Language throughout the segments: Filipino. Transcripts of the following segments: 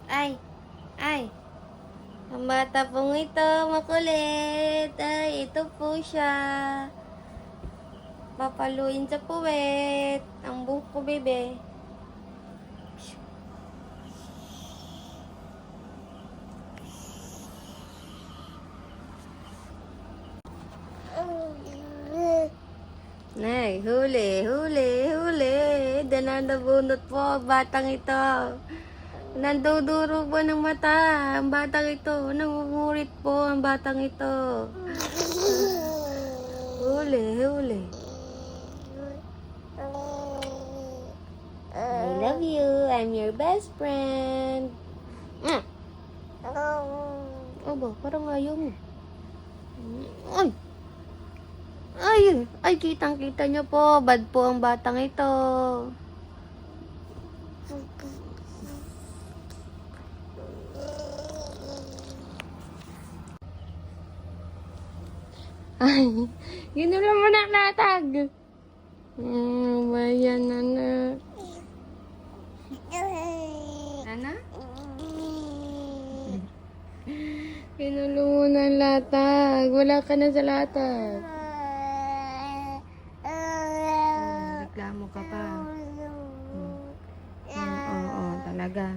Ay, ay. Ang bata pong ito, makulit. Ay, ito po siya. Papaluin sa puwet. Ang buhok ko, bebe. Nay, huli, huli, huli. Nananabunot po ang batang ito. Nanduduro po ng mata ang batang ito. Nangungurit po ang batang ito. Huli, huli. I love you. I'm your best friend. Aba, parang ayaw mo. Ay! Ay, kitang-kita niyo po. Bad po ang batang ito. Ay, ginulo mo na natag. Bayan, anak. Anak? Ginulo mo na latag. Wala ka na sa latag. Reklamo ka pa. Oo, talaga.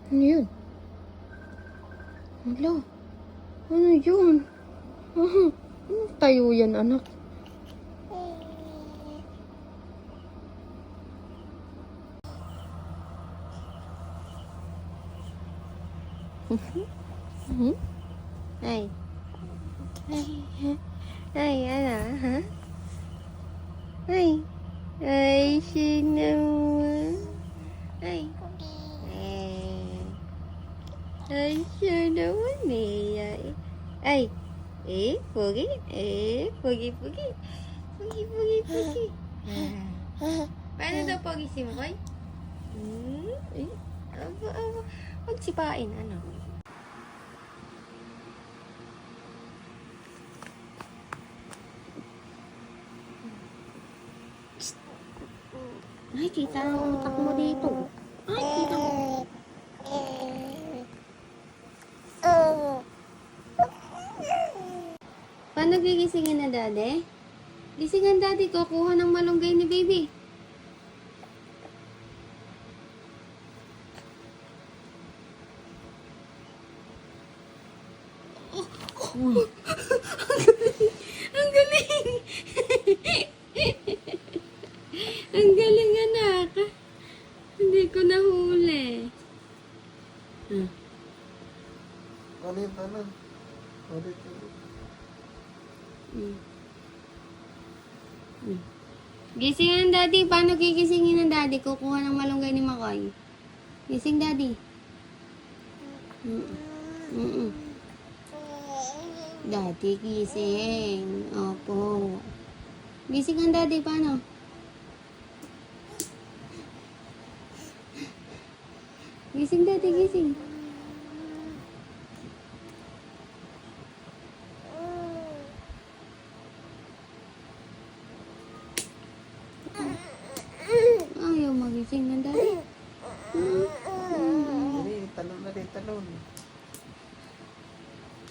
Ano yun? Hala? Ano yun? Tayo yan, anak. Ay. Ay, ano? Ha? Ay. Ay, sino? Ay. Ay, siya naman eh. Ay. Pugi. Pugi. Pugi. Paano daw pogi si Mokoy? Aba. Huwag sipain, ano? Ay, kita ang utak mo dito. Ay, kita mo. Paano gigisingin na daddy? Gisingan daddy ko, kuha ng malunggay ni baby. Ang galing! Ang galing, anak. Hindi ko nahuli. Tanan. Gising ng daddy. Paano gigisingin ng daddy? Kukuha ng malunggay ni Makoy. Gising daddy. Daddy, gising. Opo. Gising ang daddy. Paano? Gising daddy, gising. Ayaw magising ng daddy. Talon na din, talon.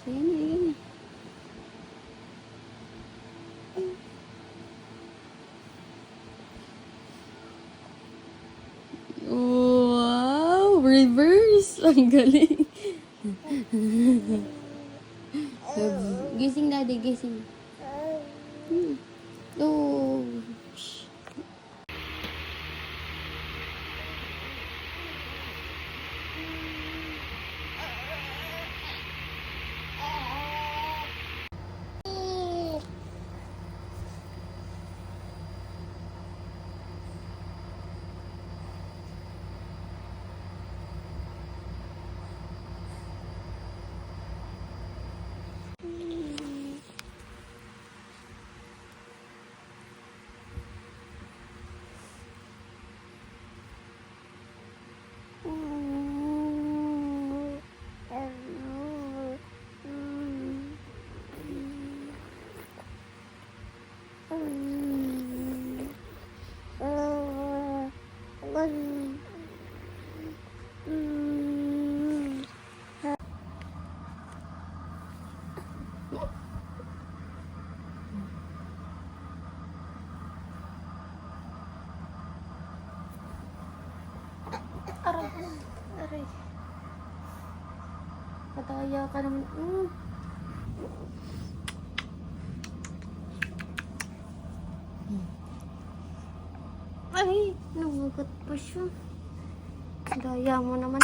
Ayan. Wow! Reverse! Ang galing! Gising daddy, gising. Oh! Aray, aray. Pataya ka naman. Ay, nangugat pa siya. Daya mo naman.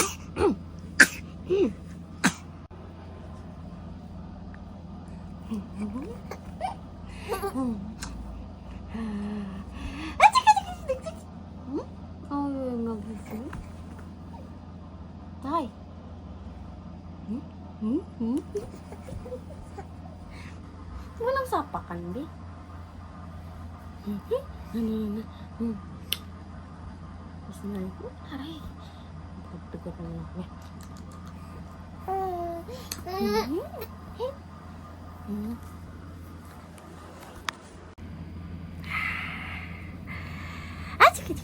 Ay, magising. Tay. Walang sapakan, di? Gusto na rin. Aray. Pagdagat na lang ako. Ah, sige.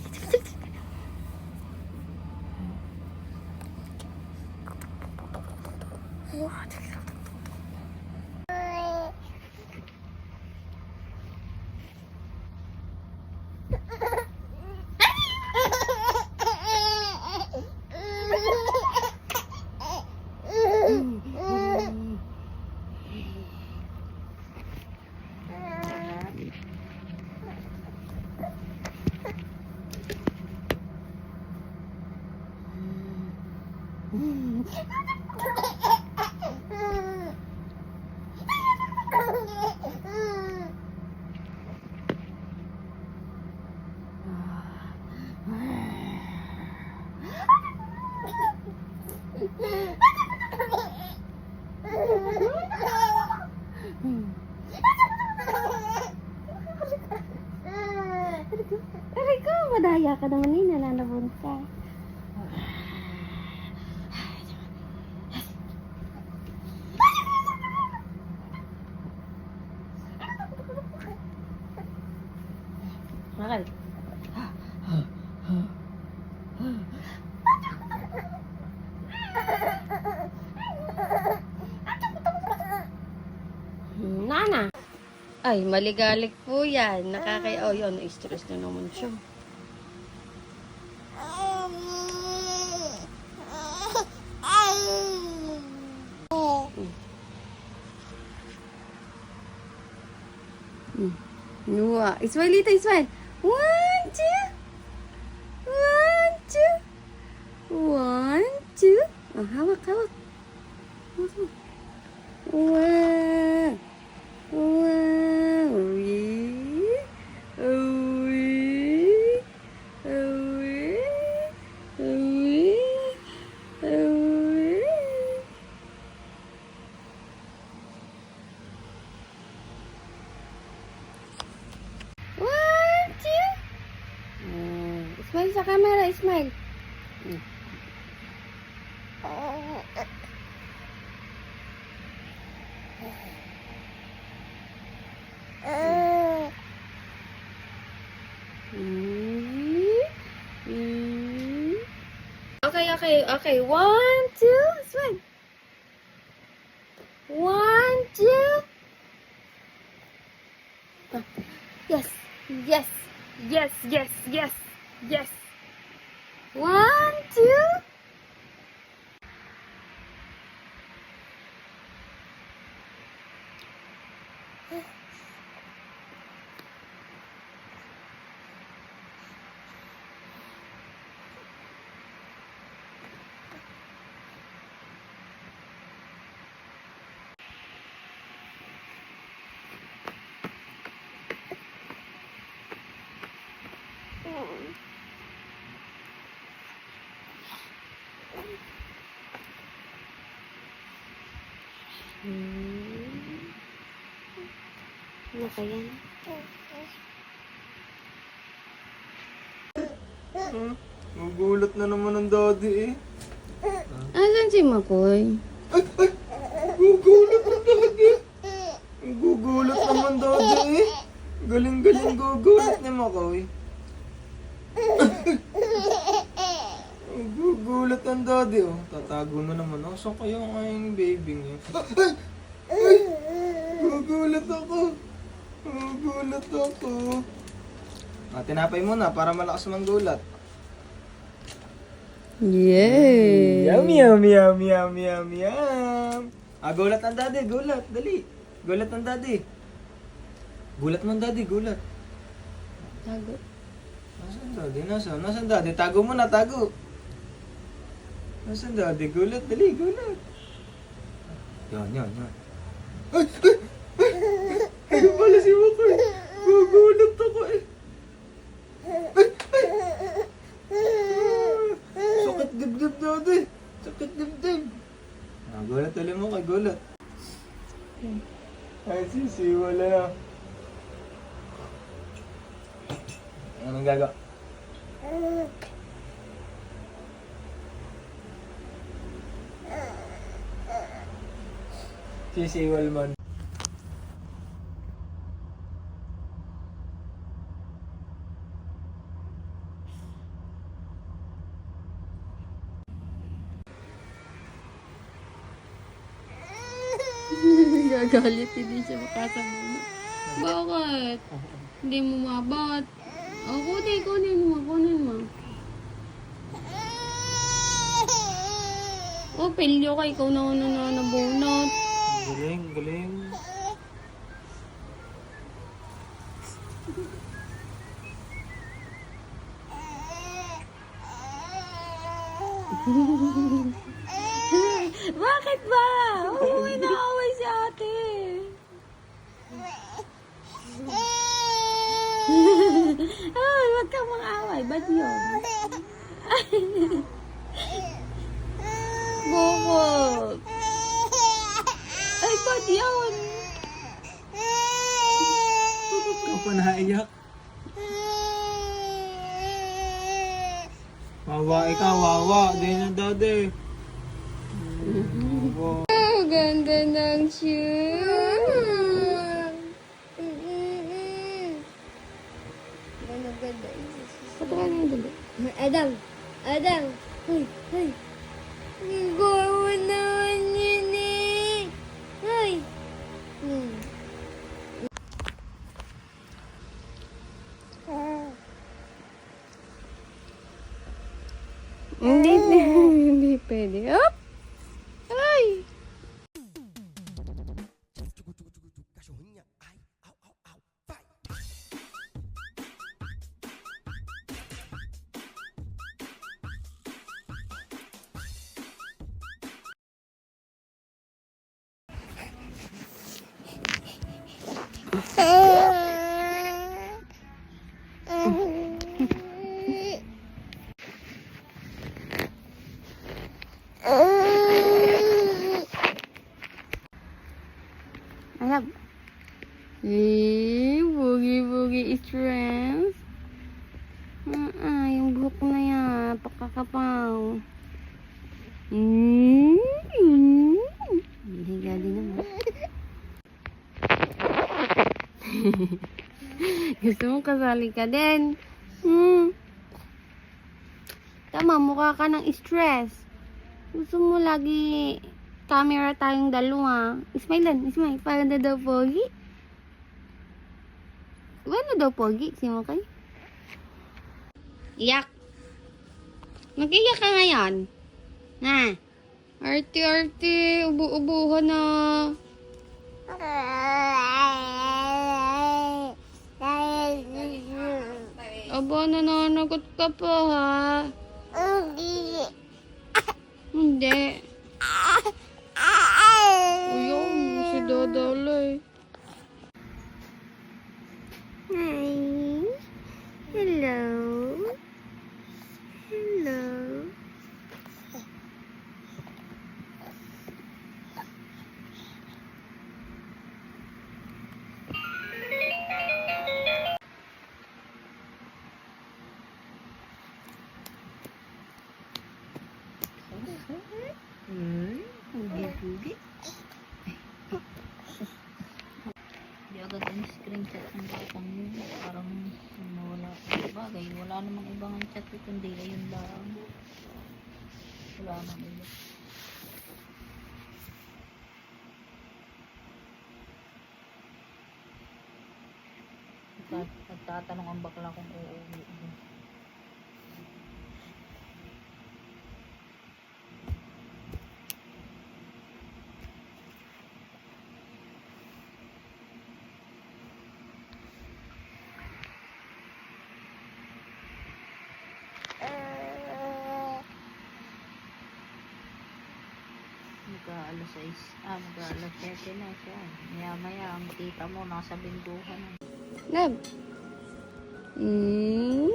Aray ko, madaya ka naman eh, nananabon ka. Makal. Nana. Ay, maligalig po yan. Oh, yun, stress na naman siya. Wow. Smile dito, smile. 1, 2. 1, 2. Oh, hawak. Wow. Smile sa camera, smile. Okay. 1, 2, swim. 1, 2. Yes. 1, 2. Ano ka yan? Magulat na naman ang daddy eh. Asan si Makoy? Magugulat ang daddy. Magugulat naman daddy eh. Galing-galing gugulat niya mo ko eh. Gugulat ang daddy oh. Tatago na naman. Oh, saan kaya ang aking baby niya? Ay! Gugulat ako. Gugulat ako. Ah, tinapay muna para malakas manggulat. Yay! Yum, yum, yum, yum, yum, yum. Ah, gulat ang daddy. Gulat. Dali. Gulat ang daddy. Gulat mo ang daddy. Gulat. Tago. Nasaan daddy? Nasaan daddy? Tago mo na, tago. Nasaan daddy? Gulat, dali, gulat. Yan. Ay! Ayun pala si Makoy. Gugulat ako eh. Sakit dibdib daddy. Sakit dibdib. Ah, gulat ulit mo kay gulat. Ay, sisiwala na. Anong gagawa? Sisiwal man. Gagalit, hindi siya makasabuno. Bakit? Hindi mo mabat. O, kunin mo. O, pilyo ka, ikaw na nabunot. Galing. Bakit ba? Oo, inaaway si ate. Ay, wag kang mang-away. Ba't yun? Bukod. Ay, ba't yun? Ikaw pa naiyak. Wawa. Din ang daddy. Wawa. Oh, ganda ng shoe. Ganda. Patakan mo dali. Adam. Hoy. Gawa naman yun eh. Hoy. Hindi pwede. Up! Ay! Alam. Boogie strength. Yung buhok na yan. Pakakapaw. Higa din naman. Gusto mo kasali ka din? Tama, mukha ka ng stress. Gusto mo lagi camera tayong dalawa. Smile. Para na daw pogi. Ano daw pogi? Si mo kay? Iyak. Mag-iyak ka ngayon. Na. Arte. Ubu-ubuhan na. Aba, nananagot ka pa ha. Hindi. Ayaw, si Dodoloy. Hi. Hello. agad ang screenshot ng batang yun. Parang wala. Bagay, wala namang ibang chat eh, kundi ayun lang. Wala namang iba. Nagtatanong ang bakla kung uuwi. Mag-aalas 6, mag-aalas 7 na siya. Maya-maya, ang tita mo nasa bingguhan na. Lab. Mm.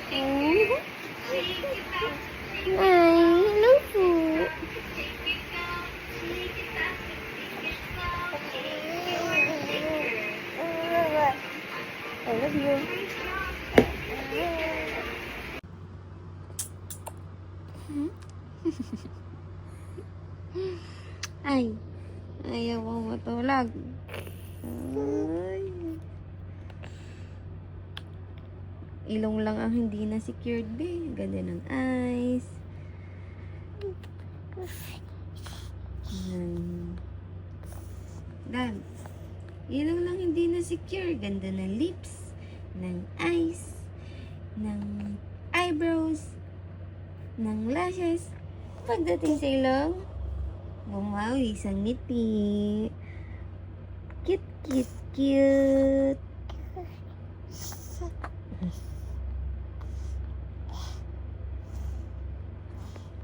Ay, hello po. I love you. Ay, ayaw ko matulog. Ay. Ilong lang ang hindi na secured, be. Ganda ng eyes. Dan. Ilong lang hindi na secure. Ganda ng lips, ng eyes, ng eyebrows, ng lashes. Pagdating sa ilong, bumawi sa ngiti. Cute, cute, cute.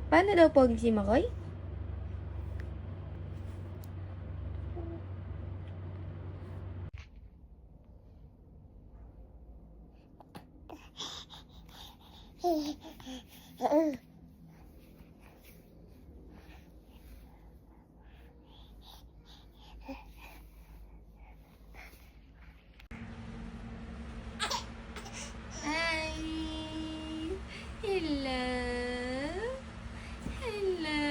Paano daw pogi si Makoy? Hi! Hello! Hello!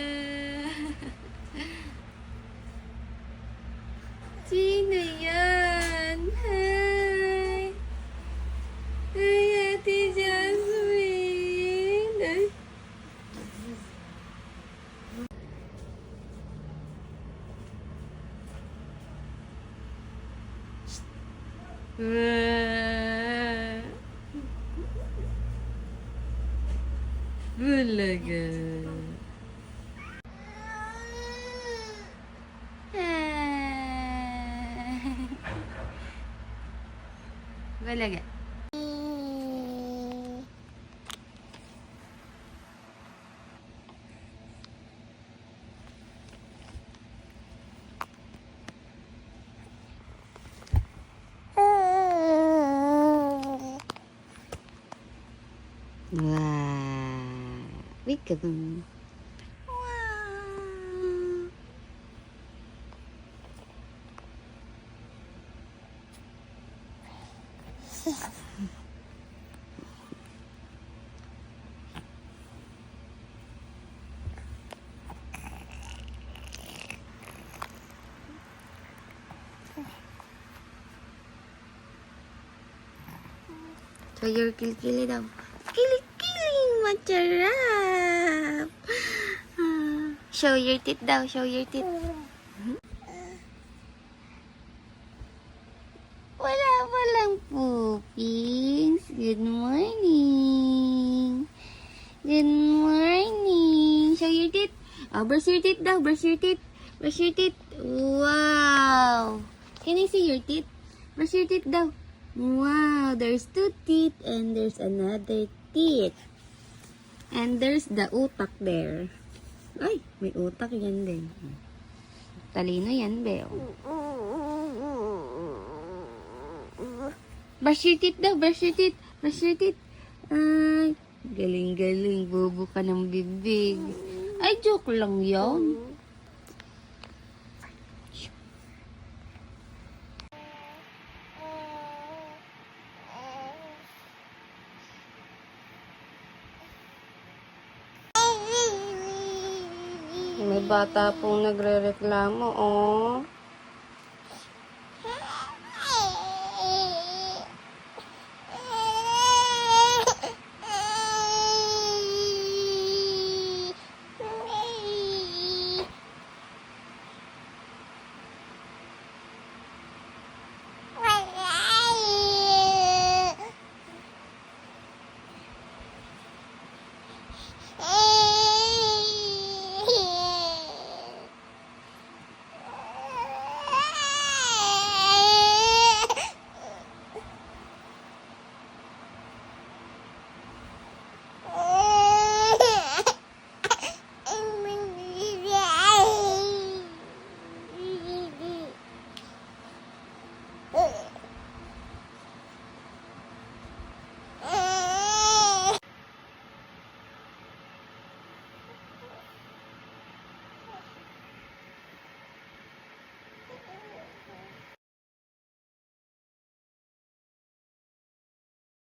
Sino yan? Hi! Hi, Ate Jasmine! Ay. Bulaga. Bulaga. Wow. Wait ka bang. Wow. So your kilikili daw. Kilikili, macharap. Show your teeth daw, show your teeth. Wala palang pupings. Good morning. Good morning. Show your teeth. Oh, brush your teeth daw, brush your teeth. Brush your teeth. Wow. Can I see your teeth? Brush your teeth daw. Wow, there's 2 teeth and there's another teeth. And there's the utak there. Ay, may utak yan din. Talino yan, Beo. Brush your teeth daw, brush your teeth. Brush your teeth. Ay, galing-galing. Bobo ka ng bibig. Ay, joke lang yun. May bata pong nagre-reklamo, oh.